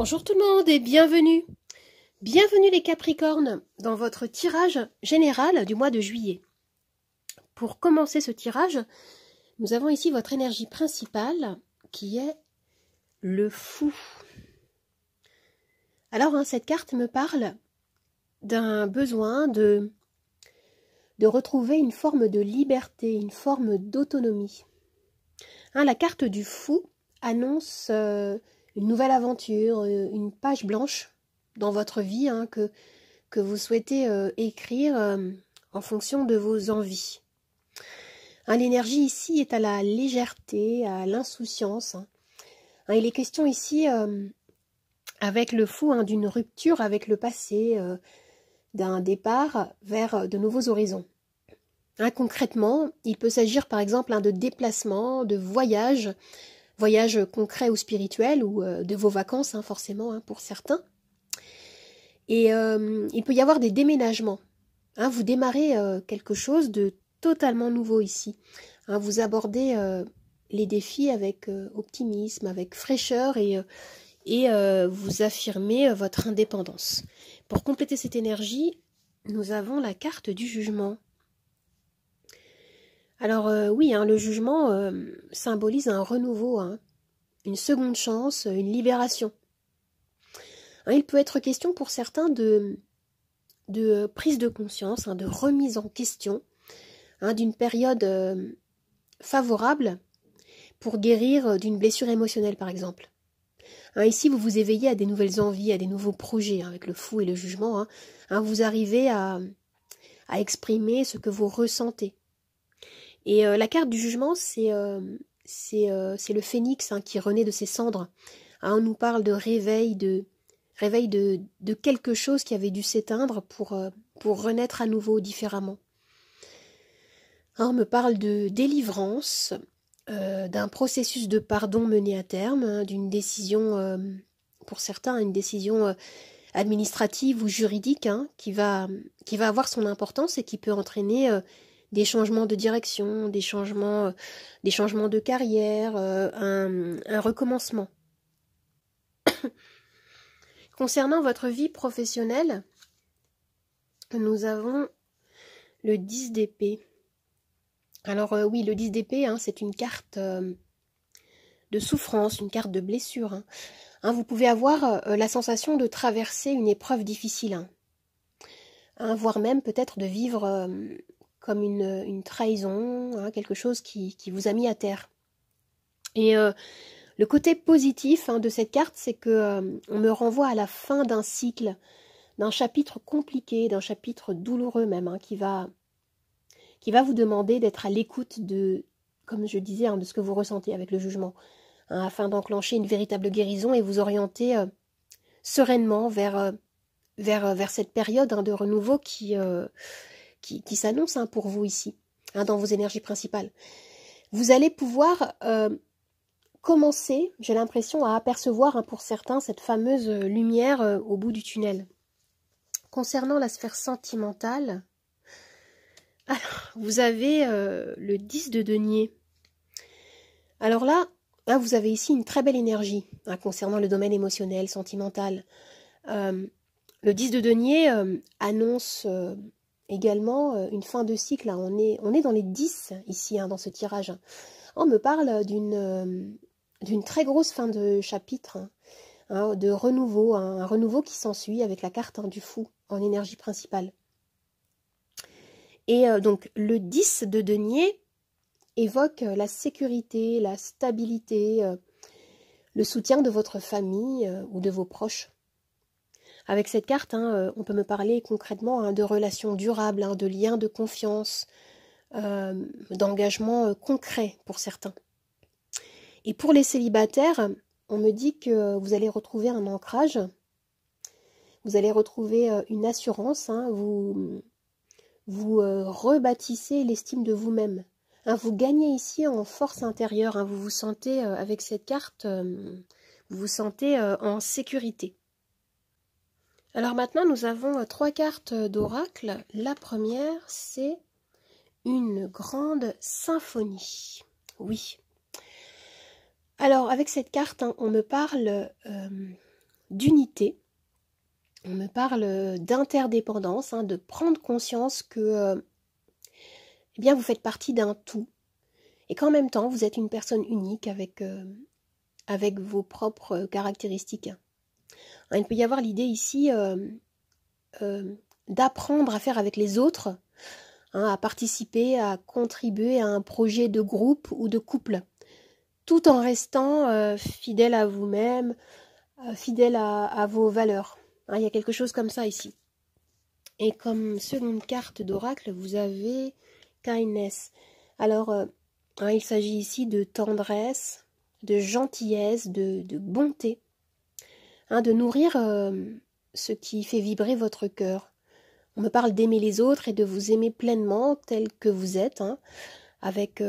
Bonjour tout le monde et bienvenue. Bienvenue les Capricornes dans votre tirage général du mois de juillet. Pour commencer ce tirage, nous avons ici votre énergie principale qui est le fou. Alors cette carte me parle d'un besoin de retrouver une forme de liberté, une forme d'autonomie. La carte du fou annonce une nouvelle aventure, une page blanche dans votre vie que vous souhaitez écrire en fonction de vos envies. L'énergie ici est à la légèreté, à l'insouciance. Il est question ici, avec le fou, d'une rupture avec le passé, d'un départ vers de nouveaux horizons. Concrètement, il peut s'agir par exemple de déplacements, de voyages concrets ou spirituels, ou de vos vacances forcément pour certains. Et il peut y avoir des déménagements. Vous démarrez quelque chose de totalement nouveau ici. Vous abordez les défis avec optimisme, avec fraîcheur et vous affirmez votre indépendance. Pour compléter cette énergie, nous avons la carte du jugement. Alors oui, le jugement symbolise un renouveau, une seconde chance, une libération. Il peut être question pour certains de prise de conscience, de remise en question, d'une période favorable pour guérir d'une blessure émotionnelle par exemple. Ici, vous vous éveillez à des nouvelles envies, à des nouveaux projets, avec le fou et le jugement. Vous arrivez à exprimer ce que vous ressentez. Et la carte du jugement, c'est le phénix qui renaît de ses cendres. On nous parle de réveil de quelque chose qui avait dû s'éteindre pour renaître à nouveau différemment. On me parle de délivrance, d'un processus de pardon mené à terme, d'une décision, pour certains, une décision administrative ou juridique qui va avoir son importance et qui peut entraîner des changements de direction, des changements de carrière, un recommencement. Concernant votre vie professionnelle, nous avons le 10 d'épée. Alors oui, le 10 d'épée, c'est une carte de souffrance, une carte de blessure. Vous pouvez avoir la sensation de traverser une épreuve difficile, voire même peut-être de vivre comme une trahison, quelque chose qui vous a mis à terre. Et le côté positif de cette carte, c'est que on me renvoie à la fin d'un cycle, d'un chapitre compliqué, d'un chapitre douloureux même, qui va vous demander d'être à l'écoute de, comme je disais, de ce que vous ressentez avec le jugement, afin d'enclencher une véritable guérison et vous orienter sereinement vers cette période de renouveau qui s'annonce pour vous ici, dans vos énergies principales. Vous allez pouvoir commencer, j'ai l'impression, à apercevoir pour certains cette fameuse lumière au bout du tunnel. Concernant la sphère sentimentale, alors, vous avez le 10 de denier. Alors là, vous avez ici une très belle énergie concernant le domaine émotionnel, sentimental. Le 10 de denier annonce également une fin de cycle. On est dans les 10 ici, dans ce tirage. On me parle d'une très grosse fin de chapitre, de renouveau, un renouveau qui s'ensuit avec la carte du fou en énergie principale. Et donc le 10 de denier évoque la sécurité, la stabilité, le soutien de votre famille ou de vos proches. Avec cette carte, on peut me parler concrètement de relations durables, de liens de confiance, d'engagement concret pour certains. Et pour les célibataires, on me dit que vous allez retrouver un ancrage, vous allez retrouver une assurance, vous rebâtissez l'estime de vous-même. Vous gagnez ici en force intérieure, vous vous sentez, avec cette carte, vous vous sentez en sécurité. Alors maintenant, nous avons 3 cartes d'oracle. La première, c'est une grande symphonie. Oui. Alors, avec cette carte, on me parle d'unité. On me parle d'interdépendance, de prendre conscience que eh bien, vous faites partie d'un tout. Et qu'en même temps, vous êtes une personne unique avec vos propres caractéristiques. Il peut y avoir l'idée ici d'apprendre à faire avec les autres, à participer, à contribuer à un projet de groupe ou de couple, tout en restant fidèle à vous-même, fidèle à vos valeurs. Il y a quelque chose comme ça ici. Et comme seconde carte d'oracle, vous avez kindness. Alors, il s'agit ici de tendresse, de gentillesse, de bonté, de nourrir ce qui fait vibrer votre cœur. On me parle d'aimer les autres et de vous aimer pleinement tel que vous êtes, avec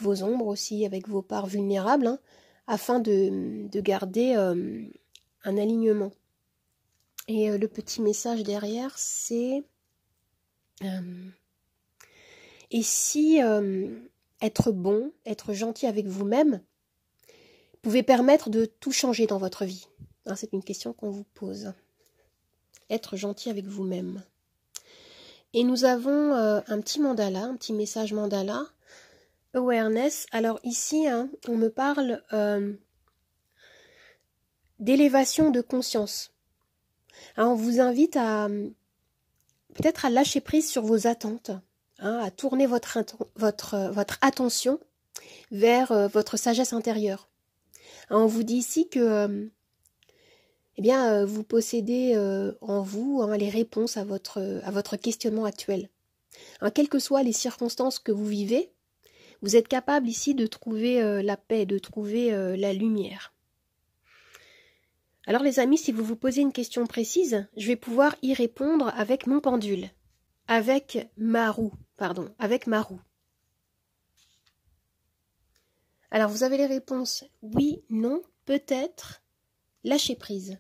vos ombres aussi, avec vos parts vulnérables, afin de garder un alignement. Et le petit message derrière, c'est et si être bon, être gentil avec vous-même pouvait permettre de tout changer dans votre vie? C'est une question qu'on vous pose. Être gentil avec vous-même. Et nous avons un petit mandala, un petit message mandala. Awareness. Alors ici, on me parle d'élévation de conscience. On vous invite peut-être à lâcher prise sur vos attentes, à tourner votre attention vers votre sagesse intérieure. On vous dit ici que vous possédez en vous les réponses à votre questionnement actuel. Quelles que soient les circonstances que vous vivez, vous êtes capable ici de trouver la paix, de trouver la lumière. Alors les amis, si vous vous posez une question précise, je vais pouvoir y répondre avec mon pendule, avec ma roue. Alors vous avez les réponses oui, non, peut-être, lâcher prise.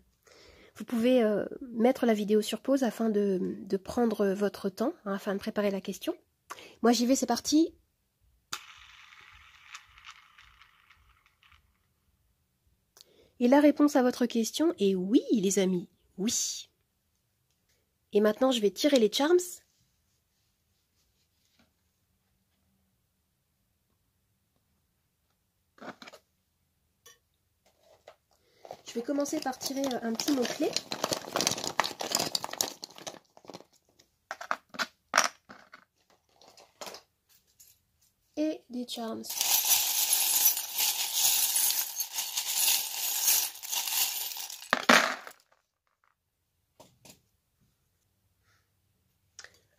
Vous pouvez mettre la vidéo sur pause afin de prendre votre temps, afin de préparer la question. Moi j'y vais, c'est parti. Et la réponse à votre question est oui, les amis, oui. Et maintenant, je vais tirer les charms. Je vais commencer par tirer un petit mot-clé. Et des charms.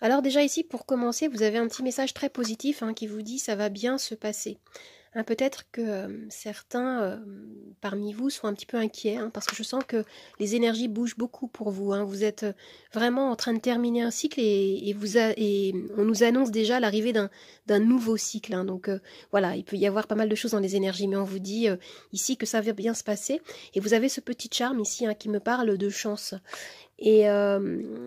Alors déjà ici, pour commencer, vous avez un petit message très positif qui vous dit « ça va bien se passer ». Peut-être que certains parmi vous sont un petit peu inquiets, parce que je sens que les énergies bougent beaucoup pour vous. Vous êtes vraiment en train de terminer un cycle et on nous annonce déjà l'arrivée d'un nouveau cycle. Donc voilà, il peut y avoir pas mal de choses dans les énergies, mais on vous dit ici que ça va bien se passer. Et vous avez ce petit charme ici qui me parle de chance. Et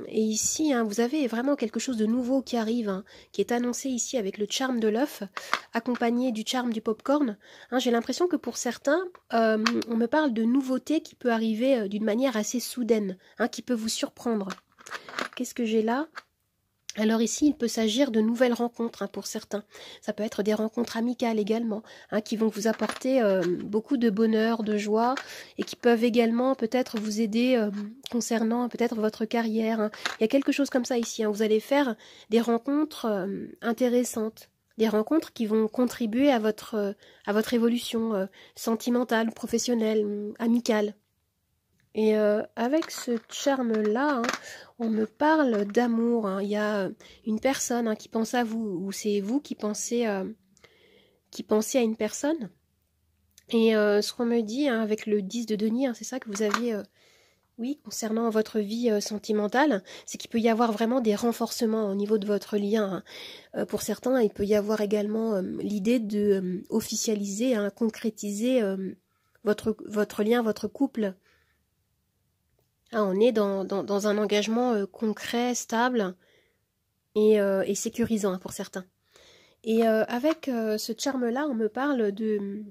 ici, vous avez vraiment quelque chose de nouveau qui arrive, qui est annoncé ici avec le charme de l'œuf, accompagné du charme du popcorn. J'ai l'impression que pour certains, on me parle de nouveautés qui peut arriver d'une manière assez soudaine, qui peut vous surprendre. Qu'est-ce que j'ai là ? Alors ici, il peut s'agir de nouvelles rencontres pour certains. Ça peut être des rencontres amicales également, qui vont vous apporter beaucoup de bonheur, de joie, et qui peuvent également peut-être vous aider concernant peut-être votre carrière. Il y a quelque chose comme ça ici. Vous allez faire des rencontres intéressantes, des rencontres qui vont contribuer à votre évolution sentimentale, professionnelle, amicale. Et avec ce charme-là, on me parle d'amour. Il y a une personne qui pense à vous, ou c'est vous qui pensez à une personne. Et ce qu'on me dit avec le 10 de denier, c'est ça que vous aviez, oui, concernant votre vie sentimentale, c'est qu'il peut y avoir vraiment des renforcements au niveau de votre lien. Pour certains, il peut y avoir également l'idée de officialiser, concrétiser votre lien, votre couple. On est dans un engagement concret, stable et sécurisant pour certains. Et avec ce charme-là, on me parle de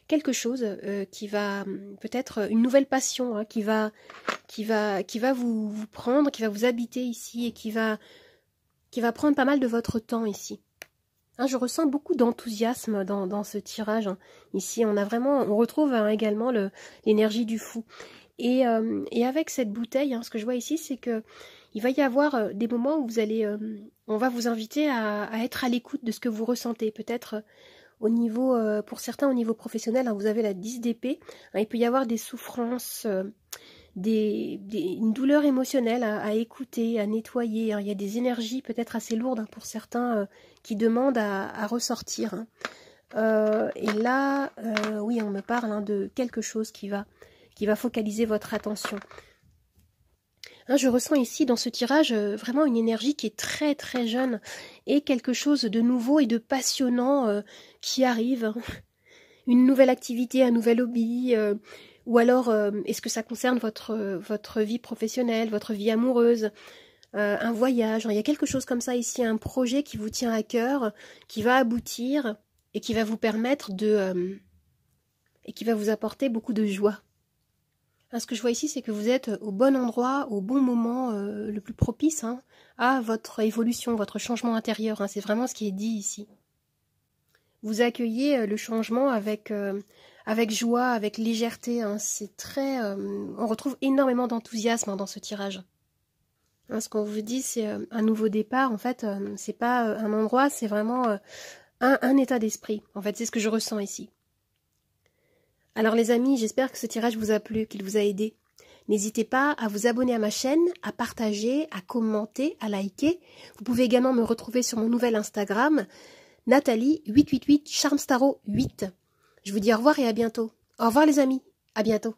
quelque chose qui va peut-être une nouvelle passion, hein, qui va vous prendre, qui va vous habiter ici et qui va prendre pas mal de votre temps ici. Hein, je ressens beaucoup d'enthousiasme dans ce tirage. Hein. Ici, on retrouve également l'énergie du fou. Et avec cette bouteille, hein, ce que je vois ici, c'est que il va y avoir des moments où on va vous inviter à être à l'écoute de ce que vous ressentez. Peut-être au niveau, pour certains au niveau professionnel, hein, vous avez la 10 d'épée. Hein, il peut y avoir des souffrances, une douleur émotionnelle à écouter, à nettoyer. Hein. Il y a des énergies peut-être assez lourdes hein, pour certains qui demandent à ressortir. Hein. Et là, oui, on me parle hein, de quelque chose qui va focaliser votre attention. Hein, je ressens ici dans ce tirage vraiment une énergie qui est très très jeune et quelque chose de nouveau et de passionnant qui arrive. Une nouvelle activité, un nouvel hobby, ou alors est-ce que ça concerne votre vie professionnelle, votre vie amoureuse, un voyage. Il y a quelque chose comme ça ici, un projet qui vous tient à cœur, qui va aboutir et qui va vous permettre et qui va vous apporter beaucoup de joie. Ce que je vois ici, c'est que vous êtes au bon endroit, au bon moment, le plus propice hein, à votre évolution, votre changement intérieur. Hein, c'est vraiment ce qui est dit ici. Vous accueillez le changement avec joie, avec légèreté. Hein, c'est très, on retrouve énormément d'enthousiasme hein, dans ce tirage. Hein, ce qu'on vous dit, c'est un nouveau départ. En fait, c'est pas un endroit, c'est vraiment un état d'esprit. En fait, c'est ce que je ressens ici. Alors les amis, j'espère que ce tirage vous a plu, qu'il vous a aidé. N'hésitez pas à vous abonner à ma chaîne, à partager, à commenter, à liker. Vous pouvez également me retrouver sur mon nouvel Instagram, Nathalie888 Charmstaro8. Je vous dis au revoir et à bientôt. Au revoir les amis, à bientôt.